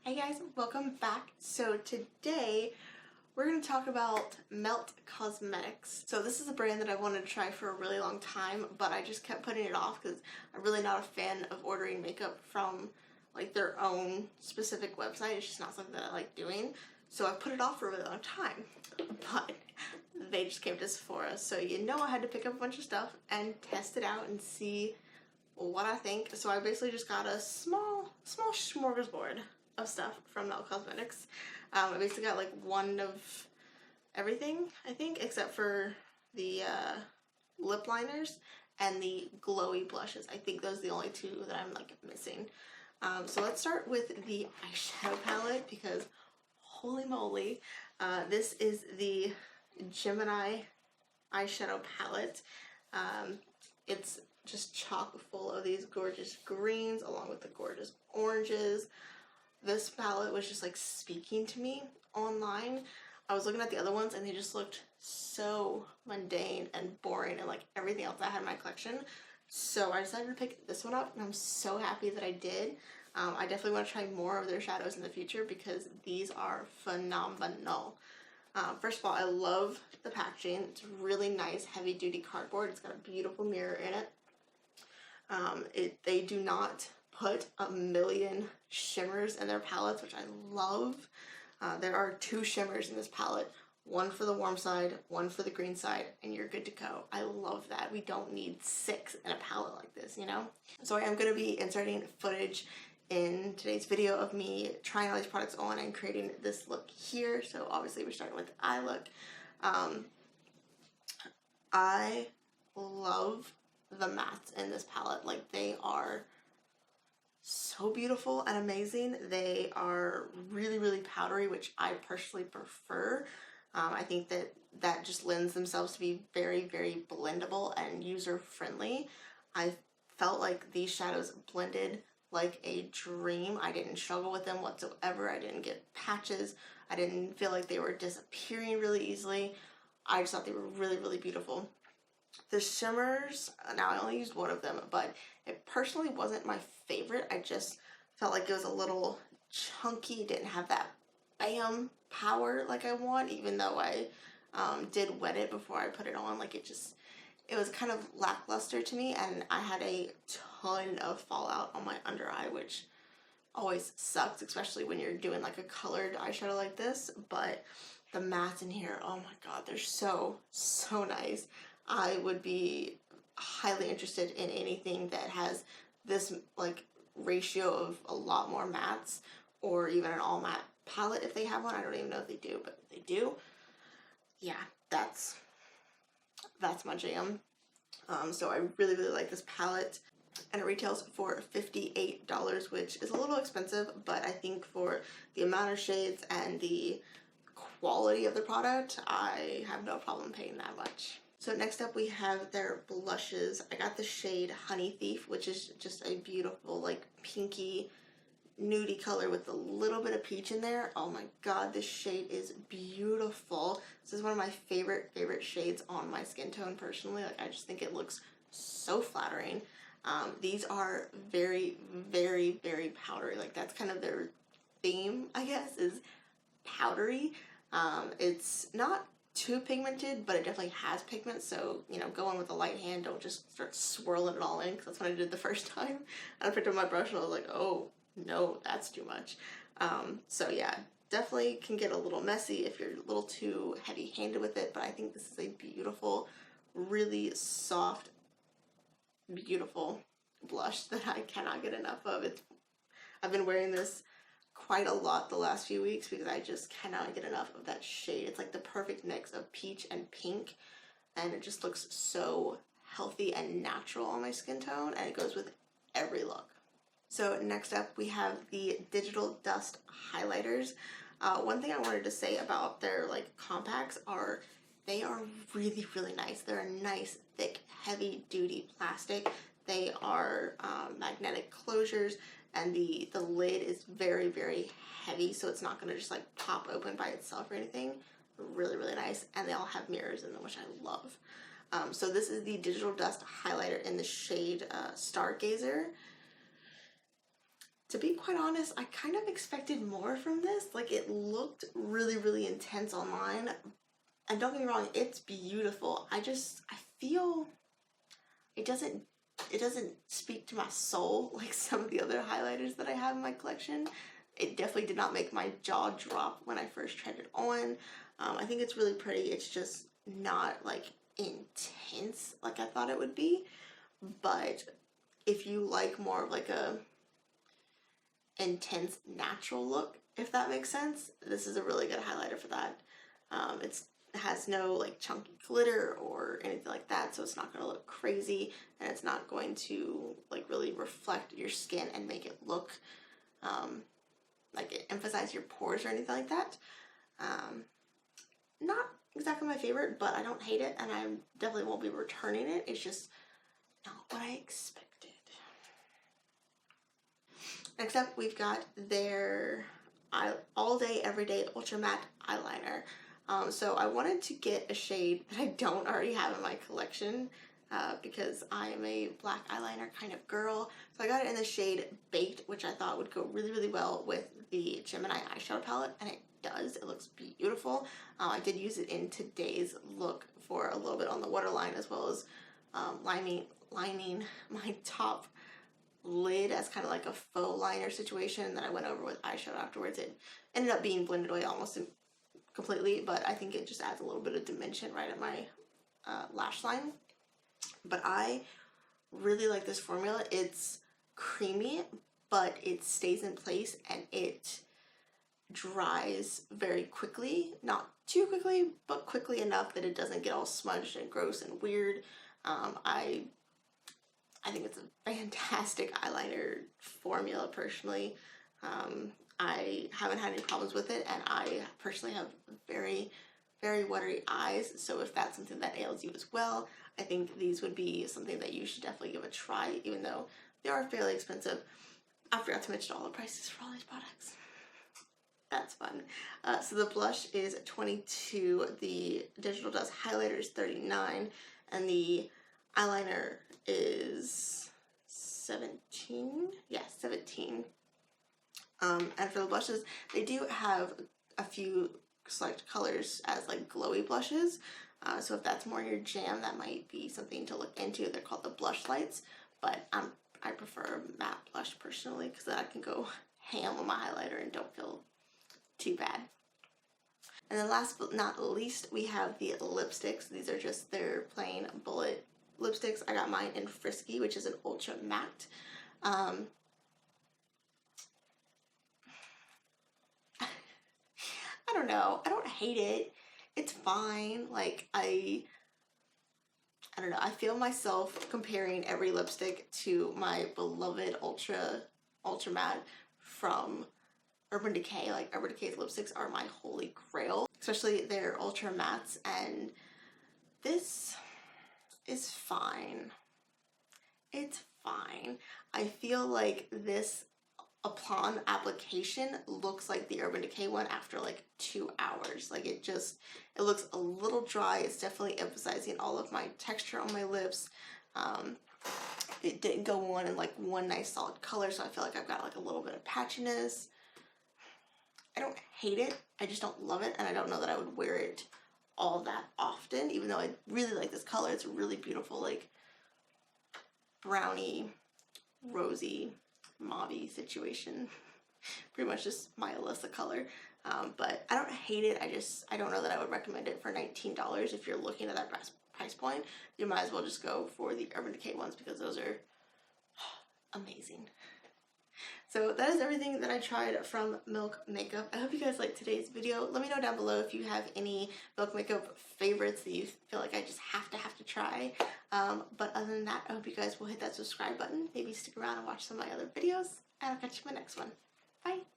Hey guys, welcome back. So today we're going to talk about Melt Cosmetics. So this is a brand that I wanted to try for a really long time, but I just kept putting it off because I'm really not a fan of ordering makeup from like their own specific website. It's just not something that I like doing. So I put it off for a really long time, but they just came to Sephora. So I had to pick up a bunch of stuff and test it out and see what I think. So I basically just got a small smorgasbord of stuff from Melt Cosmetics. I basically got like one of everything, I think, except for the lip liners and the glowy blushes. I think those are the only two that I'm like missing. So let's start with the eyeshadow palette because holy moly, this is the Gemini eyeshadow palette. It's just chock full of these gorgeous greens along with the gorgeous oranges. This palette was just like speaking to me online. I was looking at the other ones and they just looked so mundane and boring and like everything else I had in my collection. So I decided to pick this one up and I'm so happy that I did. I definitely want to try more of their shadows in the future because these are phenomenal. First of all, I love the packaging. It's really nice, heavy duty cardboard. It's got a beautiful mirror in it. They do not put a million shimmers in their palettes, which I love. There are 2 shimmers in this palette, one for the warm side, one for the green side, and you're good to go. I love that. We don't need 6 in a palette like this, you know? So I am going to be inserting footage in today's video of me trying all these products on and creating this look here. So obviously we're starting with the eye look. I love the mattes in this palette. Like, they are so beautiful and amazing. They are really, really powdery, which I personally prefer. I think that just lends themselves to be very, very blendable and user-friendly. I felt like these shadows blended like a dream. I didn't struggle with them whatsoever. I didn't get patches. I didn't feel like they were disappearing really easily. I just thought they were really, really beautiful. The shimmers, now I only used one of them, but it personally wasn't my favorite. I just felt like it was a little chunky, didn't have that bam power like I want, even though I did wet it before I put it on. Like, it was kind of lackluster to me, and I had a ton of fallout on my under eye, which always sucks, especially when you're doing like a colored eyeshadow like this. But the mattes in here, oh my god, they're so nice. I would be highly interested in anything that has this like ratio of a lot more mattes, or even an all matte palette if they have one. I don't even know if they do, but if they do, yeah, that's my jam. So I really, really like this palette, and it retails for $58, which is a little expensive, but I think for the amount of shades and the quality of the product, I have no problem paying that much. So next up we have their blushes. I got the shade Honey Thief, which is just a beautiful like pinky nudie color with a little bit of peach in there. Oh my god, this shade is beautiful. This is one of my favorite shades on my skin tone personally. Like, I just think it looks so flattering. These are very, very, very powdery. Like, that's kind of their theme, I guess, is powdery. It's not too pigmented, but it definitely has pigment, so, go in with a light hand. Don't just start swirling it all in, because that's what I did the first time. And I picked up my brush and I was like, oh, no, that's too much. So yeah, definitely can get a little messy if you're a little too heavy-handed with it, but I think this is a beautiful, really soft, beautiful blush that I cannot get enough of. I've been wearing this quite a lot the last few weeks because I just cannot get enough of that shade. It's like the perfect mix of peach and pink, and it just looks so healthy and natural on my skin tone, and it goes with every look. So next up we have the Digital Dust highlighters. One thing I wanted to say about their like compacts are they are really, really nice. They're a nice, thick, heavy duty plastic. They are magnetic closures, and the lid is very, very heavy, so it's not going to just like pop open by itself or anything. Really, really nice, and they all have mirrors in them, which I love. So this is the Digital Dust highlighter in the shade Stargazer. to be quite honest, I kind of expected more from this. Like, it looked really, really intense online. And don't get me wrong, it's beautiful. I feel it doesn't speak to my soul like some of the other highlighters that I have in my collection. It definitely did not make my jaw drop when I first tried it on. I think it's really pretty. It's just not like intense like I thought it would be. But if you like more of like a intense natural look, if that makes sense, this is a really good highlighter for that. It has no like chunky glitter or anything like that, so it's not going to look crazy, and it's not going to like really reflect your skin and make it look like emphasize your pores or anything like that. Not exactly my favorite, but I don't hate it, and I definitely won't be returning it. It's just not what I expected. Next up, we've got their All Day Everyday Ultra Matte Eyeliner. So I wanted to get a shade that I don't already have in my collection because I am a black eyeliner kind of girl. So I got it in the shade Baked, which I thought would go really, really well with the Gemini eyeshadow palette, and it does. It looks beautiful. I did use it in today's look for a little bit on the waterline, as well as lining my top lid as kind of like a faux liner situation that I went over with eyeshadow afterwards. It ended up being blended away almost completely, but I think it just adds a little bit of dimension right at my lash line. But I really like this formula. It's creamy, but it stays in place and it dries very quickly. Not too quickly, but quickly enough that it doesn't get all smudged and gross and weird. I think it's a fantastic eyeliner formula personally. I haven't had any problems with it, and I personally have very, very watery eyes, so if that's something that ails you as well, I think these would be something that you should definitely give a try, even though they are fairly expensive. I forgot to mention all the prices for all these products. That's fun. So the blush is $22, the Digital Dust highlighter is $39, and the eyeliner is $17. Yeah, $17. And for the blushes, they do have a few select colors as like glowy blushes. So if that's more your jam, that might be something to look into. They're called the blush lights, but I prefer matte blush personally because then I can go ham on my highlighter and don't feel too bad. And then last but not least, we have the lipsticks. These are just their plain bullet lipsticks. I got mine in Frisky, which is an ultra matte. I don't know. I don't hate it. It's fine. Like, I don't know. I feel myself comparing every lipstick to my beloved ultra matte from Urban Decay. Like, Urban Decay's lipsticks are my holy grail, especially their ultra mattes, and this is fine. It's fine. I feel like this upon application looks like the Urban Decay one after like 2 hours. Like, it looks a little dry. It's definitely emphasizing all of my texture on my lips. It didn't go on in like one nice solid color, so I feel like I've got like a little bit of patchiness. I don't hate it, I just don't love it, and I don't know that I would wear it all that often, even though I really like this color. It's a really beautiful, like, brownie, rosy, mauve-y situation. Pretty much just my Alyssa color. But I don't hate it. I don't know that I would recommend it for $19. If you're looking at that price point, you might as well just go for the Urban Decay ones because those are amazing. So that is everything that I tried from Milk Makeup. I hope you guys liked today's video. Let me know down below if you have any Milk Makeup favorites that you feel like I just have to try. But other than that, I hope you guys will hit that subscribe button. Maybe stick around and watch some of my other videos. And I'll catch you in my next one. Bye!